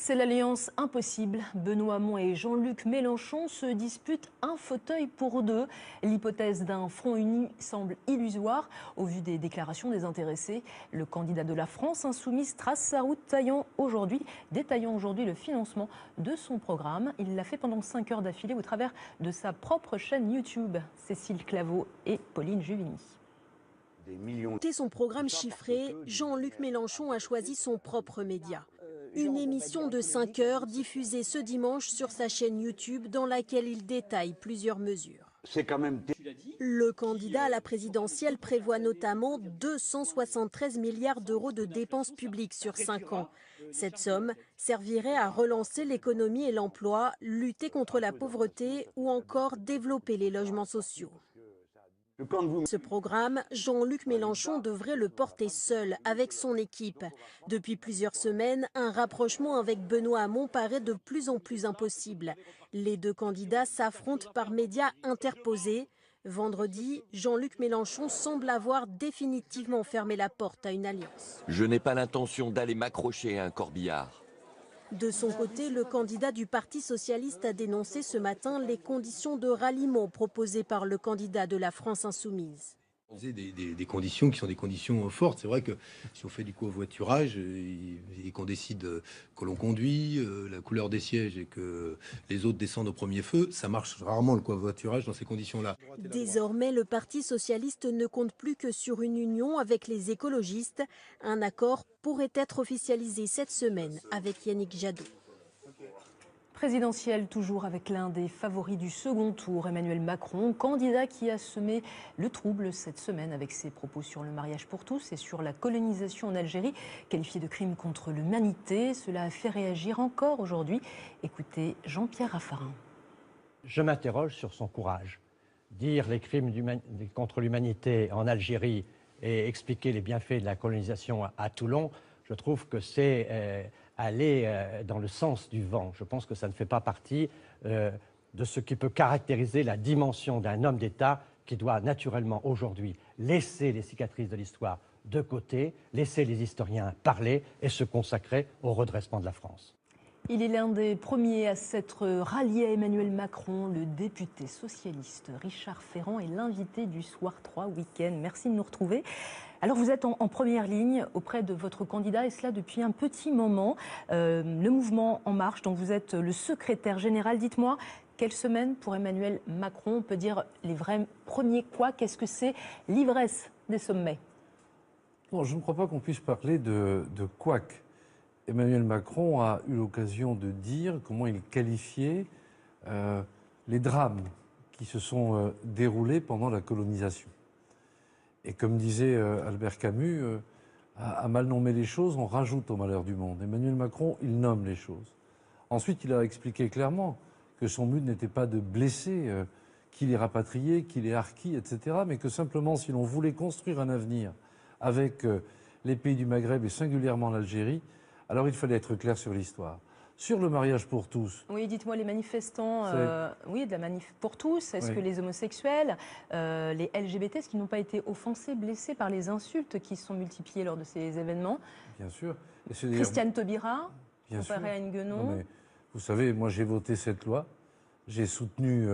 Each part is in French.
C'est l'alliance impossible. Benoît Hamon et Jean-Luc Mélenchon se disputent un fauteuil pour deux. L'hypothèse d'un front uni semble illusoire au vu des déclarations des intéressés. Le candidat de la France insoumise trace sa route détaillant aujourd'hui le financement de son programme. Il l'a fait pendant 5 heures d'affilée au travers de sa propre chaîne YouTube. Cécile Claveau et Pauline Juvigny. Pour son programme chiffré, Jean-Luc Mélenchon a choisi son propre média. Une émission de 5 heures diffusée ce dimanche sur sa chaîne YouTube dans laquelle il détaille plusieurs mesures. Le candidat à la présidentielle prévoit notamment 273 milliards d'euros de dépenses publiques sur 5 ans. Cette somme servirait à relancer l'économie et l'emploi, lutter contre la pauvreté ou encore développer les logements sociaux. Ce programme, Jean-Luc Mélenchon devrait le porter seul, avec son équipe. Depuis plusieurs semaines, un rapprochement avec Benoît Hamon paraît de plus en plus impossible. Les deux candidats s'affrontent par médias interposés. Vendredi, Jean-Luc Mélenchon semble avoir définitivement fermé la porte à une alliance. Je n'ai pas l'intention d'aller m'accrocher à un corbillard. De son côté, le candidat du Parti socialiste a dénoncé ce matin les conditions de ralliement proposées par le candidat de la France insoumise. Des conditions qui sont des conditions fortes. C'est vrai que si on fait du covoiturage et qu'on décide que l'on conduit, la couleur des sièges et que les autres descendent au premier feu, ça marche rarement le covoiturage dans ces conditions-là. Désormais, le Parti socialiste ne compte plus que sur une union avec les écologistes. Un accord pourrait être officialisé cette semaine avec Yannick Jadot. Présidentielle toujours avec l'un des favoris du second tour, Emmanuel Macron, candidat qui a semé le trouble cette semaine avec ses propos sur le mariage pour tous et sur la colonisation en Algérie, qualifié de crime contre l'humanité. Cela a fait réagir encore aujourd'hui. Écoutez Jean-Pierre Raffarin. Je m'interroge sur son courage. Dire les crimes contre l'humanité en Algérie et expliquer les bienfaits de la colonisation à Toulon, je trouve que c'est aller dans le sens du vent. Je pense que ça ne fait pas partie de ce qui peut caractériser la dimension d'un homme d'État qui doit naturellement aujourd'hui laisser les cicatrices de l'histoire de côté, laisser les historiens parler et se consacrer au redressement de la France. Il est l'un des premiers à s'être rallié à Emmanuel Macron. Le député socialiste Richard Ferrand est l'invité du Soir 3 Week-end. Merci de nous retrouver. Alors vous êtes en première ligne auprès de votre candidat et cela depuis un petit moment. Le mouvement En Marche, dont vous êtes le secrétaire général. Dites-moi, quelle semaine pour Emmanuel Macron? On peut dire les vrais premiers couacs. Qu'est-ce que c'est l'ivresse des sommets? Non, je ne crois pas qu'on puisse parler de couac. Emmanuel Macron a eu l'occasion de dire comment il qualifiait les drames qui se sont déroulés pendant la colonisation. Et comme disait Albert Camus, à mal nommer les choses, on rajoute au malheur du monde. Emmanuel Macron, il nomme les choses. Ensuite, il a expliqué clairement que son but n'était pas de blesser qui les rapatriés, qui les harkis, etc., mais que simplement, si l'on voulait construire un avenir avec les pays du Maghreb et singulièrement l'Algérie, alors il fallait être clair sur l'histoire. Sur le mariage pour tous. Oui, dites-moi, les manifestants, oui, de la manif pour tous, est-ce que les homosexuels, les LGBT, est-ce qu'ils n'ont pas été offensés, blessés par les insultes qui se sont multipliées lors de ces événements? Bien sûr. Christiane Taubira, comparée à Anne Guenon. Vous savez, moi j'ai voté cette loi, j'ai soutenu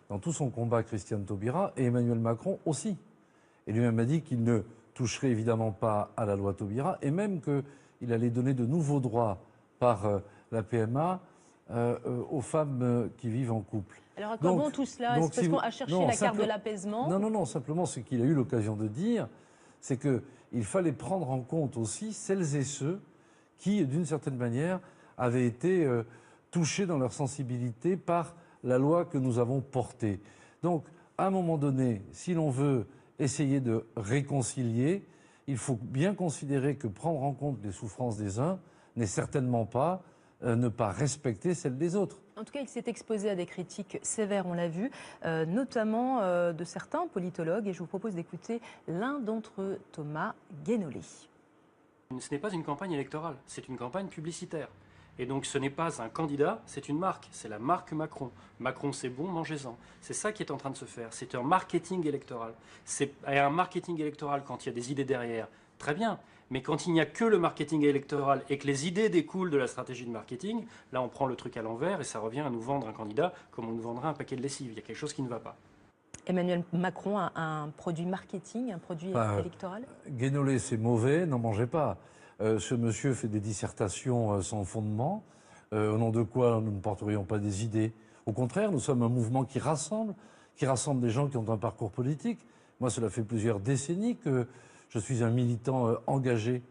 dans tout son combat Christiane Taubira et Emmanuel Macron aussi. Et lui-même a dit qu'il ne toucherait évidemment pas à la loi Taubira et même qu'il allait donner de nouveaux droits par la PMA aux femmes qui vivent en couple. Alors à quoi bon tout cela? Est-ce parce qu'on a cherché la carte de l'apaisement? Non, simplement ce qu'il a eu l'occasion de dire, c'est qu'il fallait prendre en compte aussi celles et ceux qui, d'une certaine manière, avaient été touchés dans leur sensibilité par la loi que nous avons portée. Donc, à un moment donné, si l'on veut essayer de réconcilier, il faut bien considérer que prendre en compte les souffrances des uns n'est certainement pas ne pas respecter celles des autres. En tout cas, il s'est exposé à des critiques sévères, on l'a vu, notamment de certains politologues. Et je vous propose d'écouter l'un d'entre eux, Thomas Guénolé. Ce n'est pas une campagne électorale, c'est une campagne publicitaire. Et donc ce n'est pas un candidat, c'est une marque, c'est la marque Macron. Macron c'est bon, mangez-en. C'est ça qui est en train de se faire, c'est un marketing électoral. C'est un marketing électoral quand il y a des idées derrière, très bien. Mais quand il n'y a que le marketing électoral et que les idées découlent de la stratégie de marketing, là on prend le truc à l'envers et ça revient à nous vendre un candidat comme on nous vendrait un paquet de lessive. Il y a quelque chose qui ne va pas. Emmanuel Macron a un produit marketing, un produit électoral? Guénolé, c'est mauvais, n'en mangez pas. Ce monsieur fait des dissertations sans fondement, au nom de quoi nous ne porterions pas des idées. Au contraire, nous sommes un mouvement qui rassemble des gens qui ont un parcours politique. Moi, cela fait plusieurs décennies que je suis un militant engagé,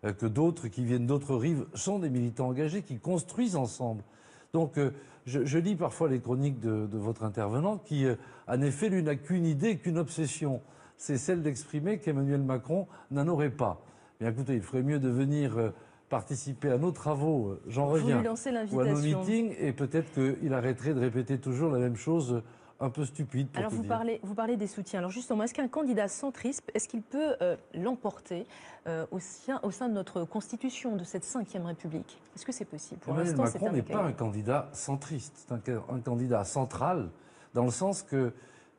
que d'autres qui viennent d'autres rives sont des militants engagés qui construisent ensemble. Donc, je lis parfois les chroniques de votre intervenant qui, en effet, lui n'a qu'une idée, qu'une obsession. C'est celle d'exprimer qu'Emmanuel Macron n'en aurait pas. Mais écoutez, il ferait mieux de venir participer à nos travaux, j'en reviens, ou à nos meetings, et peut-être qu'il arrêterait de répéter toujours la même chose un peu stupide. Pour Alors vous parlez des soutiens. Alors justement, est-ce qu'un candidat centriste, est-ce qu'il peut l'emporter au sein de notre Constitution, de cette 5e République? Est-ce que c'est possible? Pour Emmanuel Macron n'est pas un candidat centriste, c'est un candidat central, dans le sens que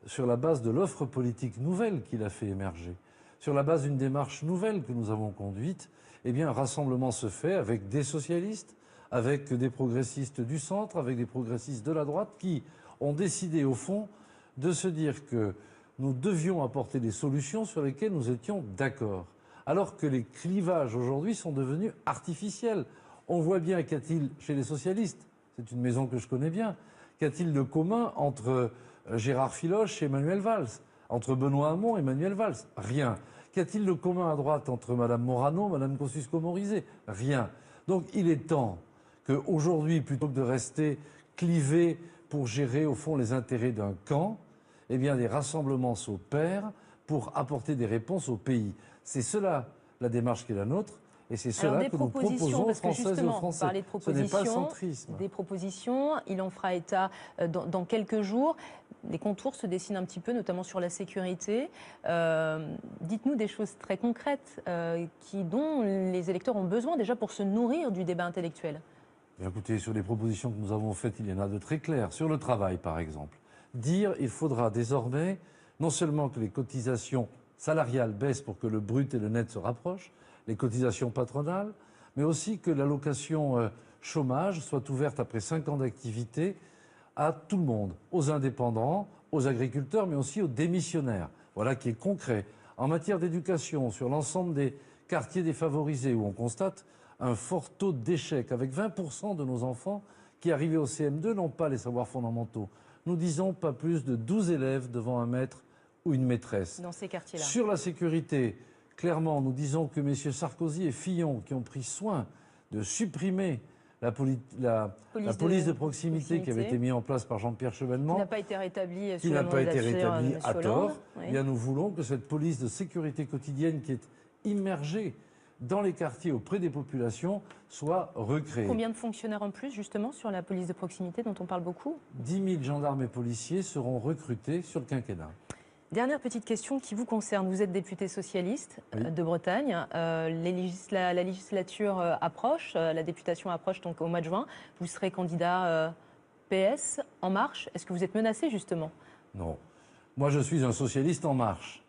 sur la base de l'offre politique nouvelle qu'il a fait émerger, sur la base d'une démarche nouvelle que nous avons conduite, eh bien, un rassemblement se fait avec des socialistes, avec des progressistes du centre, avec des progressistes de la droite qui ont décidé, au fond, de se dire que nous devions apporter des solutions sur lesquelles nous étions d'accord. Alors que les clivages aujourd'hui sont devenus artificiels. On voit bien qu'a t il chez les socialistes, c'est une maison que je connais bien, qu'a t il de commun entre Gérard Filoche et Manuel Valls, entre Benoît Hamon et Manuel Valls? Rien. Qu'a t il de commun à droite entre Mme Morano et Mme Kosciusko-Morizet? Rien. Donc il est temps qu'aujourd'hui, plutôt que de rester clivés pour gérer au fond les intérêts d'un camp, eh bien des rassemblements s'opèrent pour apporter des réponses au pays. C'est cela la démarche qui est la nôtre. Et c'est cela que nous proposons aux Françaises et aux Français. Ce n'est pas le centrisme. Des propositions, il en fera état dans quelques jours. Les contours se dessinent un petit peu, notamment sur la sécurité. Dites-nous des choses très concrètes dont les électeurs ont besoin déjà pour se nourrir du débat intellectuel. Bien, écoutez, sur les propositions que nous avons faites, il y en a de très claires. Sur le travail, par exemple, dire il faudra désormais non seulement que les cotisations salariales baissent pour que le brut et le net se rapprochent, les cotisations patronales, mais aussi que l'allocation chômage soit ouverte après 5 ans d'activité à tout le monde, aux indépendants, aux agriculteurs, mais aussi aux démissionnaires. Voilà qui est concret. En matière d'éducation, sur l'ensemble des quartiers défavorisés, où on constate un fort taux d'échec, avec 20% de nos enfants qui, arrivés au CM2, n'ont pas les savoirs fondamentaux. Nous disons pas plus de 12 élèves devant un maître ou une maîtresse. Dans ces quartiers-là. Sur la sécurité, clairement, nous disons que M. Sarkozy et Fillon, qui ont pris soin de supprimer la police de proximité qui avait été mise en place par Jean-Pierre Chevènement, qui n'a pas été rétablie à tort, oui. Eh bien, nous voulons que cette police de sécurité quotidienne qui est immergée dans les quartiers auprès des populations soit recréée. Combien de fonctionnaires en plus, justement, sur la police de proximité dont on parle beaucoup? 10 000 gendarmes et policiers seront recrutés sur le quinquennat. Dernière petite question qui vous concerne. Vous êtes député socialiste de Bretagne. La législature approche, la députation approche donc au mois de juin. Vous serez candidat PS, En Marche. Est-ce que vous êtes menacé, justement? Non. Moi, je suis un socialiste En Marche.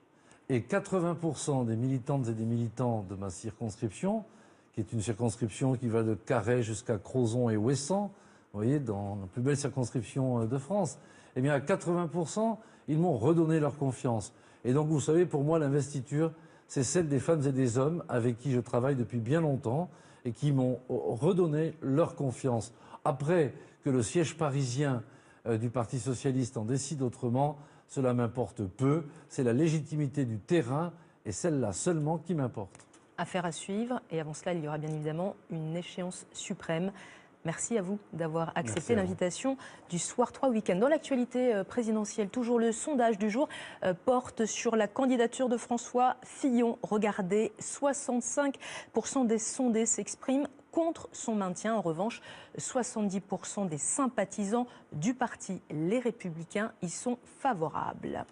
Et 80% des militantes et des militants de ma circonscription, qui est une circonscription qui va de Carhaix jusqu'à Crozon et Ouessant, vous voyez, dans la plus belle circonscription de France, eh bien, à 80%, ils m'ont redonné leur confiance. Et donc, vous savez, pour moi, l'investiture, c'est celle des femmes et des hommes avec qui je travaille depuis bien longtemps et qui m'ont redonné leur confiance. Après que le siège parisien du Parti socialiste en décide autrement, cela m'importe peu. C'est la légitimité du terrain et celle-là seulement qui m'importe. Affaire à suivre. Et avant cela, il y aura bien évidemment une échéance suprême. Merci à vous d'avoir accepté l'invitation du Soir 3 Week-end. Dans l'actualité présidentielle, toujours le sondage du jour porte sur la candidature de François Fillon. Regardez, 65% des sondés s'expriment contre son maintien. En revanche, 70% des sympathisants du parti Les Républicains y sont favorables.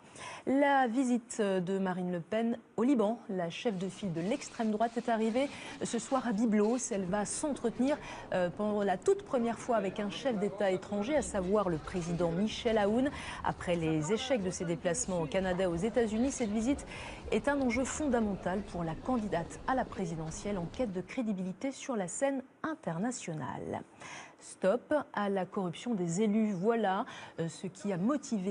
La visite de Marine Le Pen au Liban, la chef de file de l'extrême droite, est arrivée ce soir à Byblos. Elle va s'entretenir pour la toute première fois avec un chef d'État étranger, à savoir le président Michel Aoun. Après les échecs de ses déplacements au Canada et aux États-Unis, cette visite est un enjeu fondamental pour la candidate à la présidentielle en quête de crédibilité sur la scène internationale. Stop à la corruption des élus, voilà ce qui a motivé